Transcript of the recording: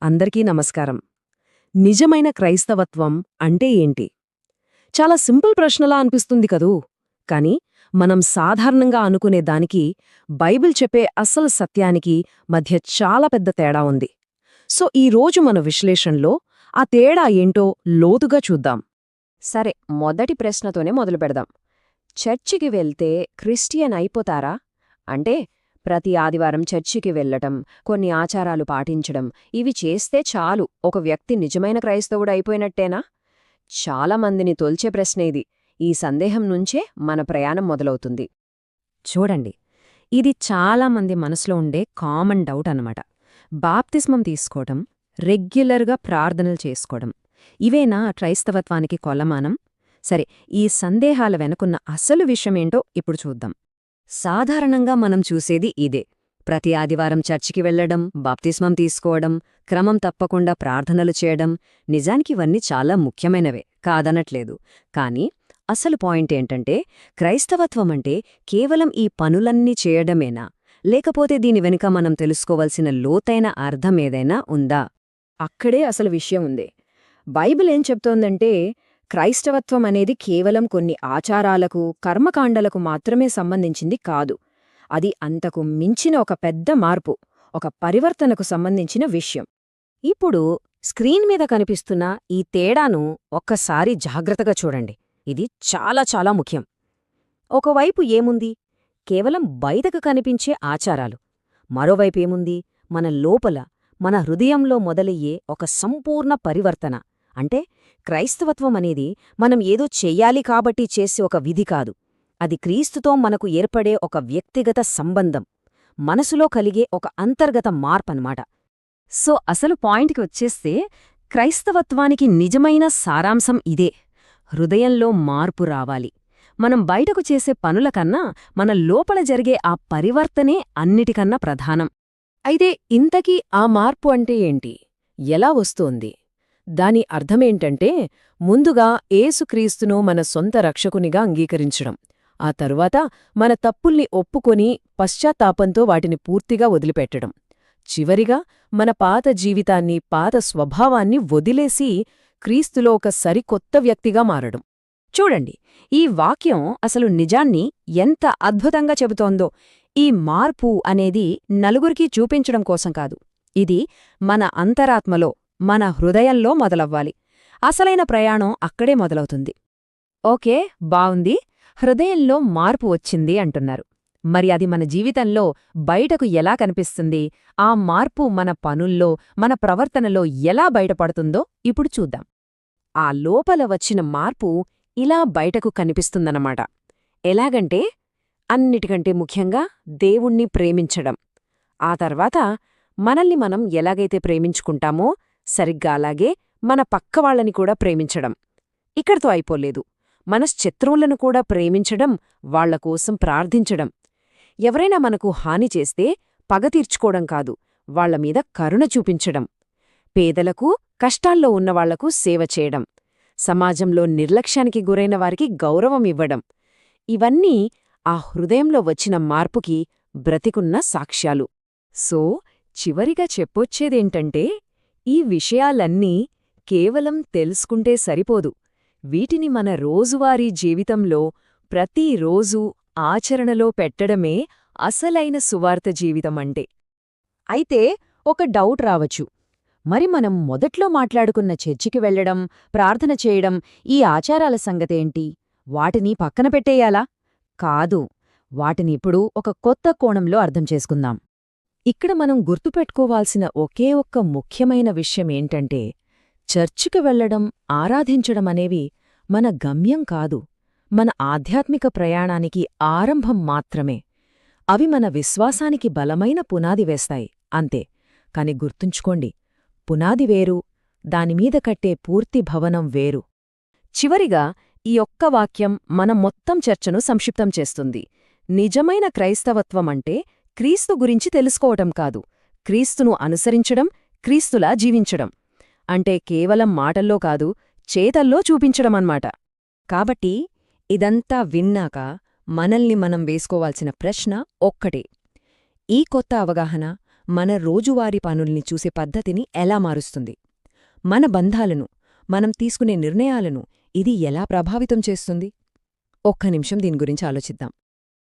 అందరికీ నమస్కారం. నిజమైన క్రైస్తవత్వం అంటే ఏంటి? చాలా సింపుల్ ప్రశ్నలా అనిపిస్తుంది కదూ. కాని మనం సాధారణంగా అనుకునే దానికి, బైబిల్ చెప్పే అసలు సత్యానికి మధ్య చాలా పెద్ద తేడా ఉంది. సో ఈరోజు మన విశ్లేషణలో ఆ తేడా ఏంటో లోతుగా చూద్దాం. సరే, మొదటి ప్రశ్నతోనే మొదలుపెడదాం. చర్చికి వెళ్తే క్రిస్టియన్ అయిపోతారా? అంటే ప్రతి ఆదివారం చర్చికి వెళ్లటం, కొన్ని ఆచారాలు పాటించడం, ఇవి చేస్తే చాలు ఒక వ్యక్తి నిజమైన క్రైస్తవుడు అయిపోయినట్టేనా? చాలామందిని తొల్చే ప్రశ్న ఇది. ఈ సందేహం నుంచే మన ప్రయాణం మొదలవుతుంది. చూడండి, ఇది చాలామంది మనసులో ఉండే కామన్ డౌట్ అన్నమాట. బాప్తిస్మం తీసుకోవడం, రెగ్యులర్గా ప్రార్థనలు చేసుకోవడం, ఇవేనా క్రైస్తవత్వానికి కొలమానం? సరే, ఈ సందేహాల వెనుకున్న అసలు విషయమేంటో ఇప్పుడు చూద్దాం. సాధారణంగా మనం చూసేది ఇదే. ప్రతి ఆదివారం చర్చికి వెళ్లడం, బాప్తిస్మం తీసుకోవడం, క్రమం తప్పకుండా ప్రార్థనలు చేయడం, నిజానికి ఇవన్నీ చాలా ముఖ్యమైనవే, కాదనట్లేదు. కానీ అసలు పాయింట్ ఏంటంటే, క్రైస్తవత్వమంటే కేవలం ఈ పనులన్నీ చేయడమేనా, లేకపోతే దీని వెనుక మనం తెలుసుకోవలసిన లోతైన అర్థమేదైనా ఉందా? అక్కడే అసలు విషయం ఉంది. బైబిల్ ఏం చెప్తోందంటే, క్రైస్తవత్వం అనేది కేవలం కొన్ని ఆచారాలకు, కర్మకాండలకు మాత్రమే సంబంధించింది కాదు. అది అంతకు మించిన ఒక పెద్ద మార్పు, ఒక పరివర్తనకు సంబంధించిన విషయం. ఇప్పుడు స్క్రీన్ మీద కనిపిస్తున్న ఈ తేడాను ఒక్కసారి జాగ్రత్తగా చూడండి. ఇది చాలా చాలా ముఖ్యం. ఒకవైపు ఏముంది? కేవలం బయటకు కనిపించే ఆచారాలు. మరోవైపేముంది? మన లోపల, మన హృదయంలో మొదలయ్యే ఒక సంపూర్ణ పరివర్తన. అంటే క్రైస్తవత్వం అనేది మనం ఏదో చెయ్యాలి కాబట్టి చేసే ఒక విధి కాదు. అది క్రీస్తుతో మనకు ఏర్పడే ఒక వ్యక్తిగత సంబంధం, మనసులో కలిగే ఒక అంతర్గత మార్పన్నమాట. సో అసలు పాయింట్కి వచ్చేస్తే, క్రైస్తవత్వానికి నిజమైన సారాంశం ఇదే. హృదయంలో మార్పు రావాలి. మనం బయటకు చేసే పనుల కన్నా మన లోపల జరిగే ఆ పరివర్తనే అన్నిటికన్నా ప్రధానం. అయితే ఇంతకీ ఆ మార్పు అంటే ఏంటి? ఎలా వస్తోంది? దాని అర్థమేంటంటే, ముందుగా ఏసుక్రీస్తును మన సొంత రక్షకునిగా అంగీకరించడం, ఆ తరువాత మన తప్పుల్ని ఒప్పుకొని పశ్చాత్తాపంతో వాటిని పూర్తిగా వదిలిపెట్టడం, చివరిగా మన పాత జీవితాన్ని, పాత స్వభావాన్ని వదిలేసి క్రీస్తులో ఒక సరికొత్త వ్యక్తిగా మారడం. చూడండి, ఈ వాక్యం అసలు నిజాన్ని ఎంత అద్భుతంగా చెబుతోందో. ఈ మార్పు అనేది నలుగురికి చూపించడం కోసం కాదు. ఇది మన అంతరాత్మలో, మన హృదయంలో మొదలవ్వాలి. అసలైన ప్రయాణం అక్కడే మొదలవుతుంది. ఓకే, బావుంది, హృదయంలో మార్పు వచ్చింది అంటున్నారు. మరి అది మన జీవితంలో బయటకు ఎలా కనిపిస్తుంది? ఆ మార్పు మన పనుల్లో, మన ప్రవర్తనలో ఎలా బయటపడుతుందో ఇప్పుడు చూద్దాం. ఆ లోపల వచ్చిన మార్పు ఇలా బయటకు కనిపిస్తుందన్నమాట. ఎలాగంటే, అన్నిటికంటే ముఖ్యంగా దేవుణ్ణి ప్రేమించడం. ఆ తర్వాత మనల్ని మనం ఎలాగైతే ప్రేమించుకుంటామో సరిగ్గా అలాగే మన పక్కవాళ్లని కూడా ప్రేమించడం. ఇక్కడితో అయిపోలేదు. మన శత్రువులను కూడా ప్రేమించడం, వాళ్లకోసం ప్రార్థించడం. ఎవరైనా మనకు హాని చేస్తే పగ తీర్చుకోవడం కాదు, వాళ్లమీద కరుణ చూపించడం. పేదలకు, కష్టాల్లో ఉన్నవాళ్లకు సేవ చేయడం. సమాజంలో నిర్లక్ష్యానికి గురైన వారికి గౌరవం ఇవ్వడం. ఇవన్నీ ఆ హృదయంలో వచ్చిన మార్పుకి బ్రతికున్న సాక్ష్యాలు. సో చివరిగా చెప్పొచ్చేదేంటంటే, ఈ విషయాలన్నీ కేవలం తెలుసుకుంటే సరిపోదు. వీటిని మన రోజువారీ జీవితంలో ప్రతిరోజూ ఆచరణలో పెట్టడమే అసలైన సువార్త జీవితమంటే. అయితే ఒక డౌట్ రావచ్చు. మరి మనం మొదట్లో మాట్లాడుకున్న చర్చికి వెళ్లడం, ప్రార్థన చేయడం, ఈ ఆచారాల సంగతేంటి? వాటిని పక్కన పెట్టేయాలా? కాదు, వాటిని ఇప్పుడు ఒక కొత్త కోణంలో అర్థం చేసుకుందాం. ఇక్కడ మనం గుర్తుపెట్టుకోవాల్సిన ఒకే ఒక్క ముఖ్యమైన విషయమేంటంటే, చర్చికి వెళ్లడం, ఆరాధించడం అనేవి మన గమ్యం కాదు, మన ఆధ్యాత్మిక ప్రయాణానికి ఆరంభం మాత్రమే. అవి మన విశ్వాసానికి బలమైన పునాది వేస్తాయి, అంతే. కాని గుర్తుంచుకోండి, పునాది వేరు, దానిమీద కట్టే పూర్తి భవనం వేరు. చివరిగా ఈ ఒక్క వాక్యం మన మొత్తం చర్చను సంక్షిప్తం చేస్తుంది. నిజమైన క్రైస్తవత్వమంటే క్రీస్తు గురించి తెలుసుకోవటం కాదు, క్రీస్తును అనుసరించడం, క్రీస్తులా జీవించడం. అంటే కేవలం మాటల్లో కాదు, చేతల్లో చూపించడమన్నమాట. కాబట్టి ఇదంతా విన్నాక మనల్ని మనం వేసుకోవాల్సిన ప్రశ్న ఒక్కటే. ఈ కొత్త అవగాహన మన రోజువారీ పనుల్ని చూసే పద్ధతిని ఎలా మారుస్తుంది? మన బంధాలను, మనం తీసుకునే నిర్ణయాలను ఇది ఎలా ప్రభావితం చేస్తుంది? ఒక్క నిమిషం దీని గురించి ఆలోచిద్దాం.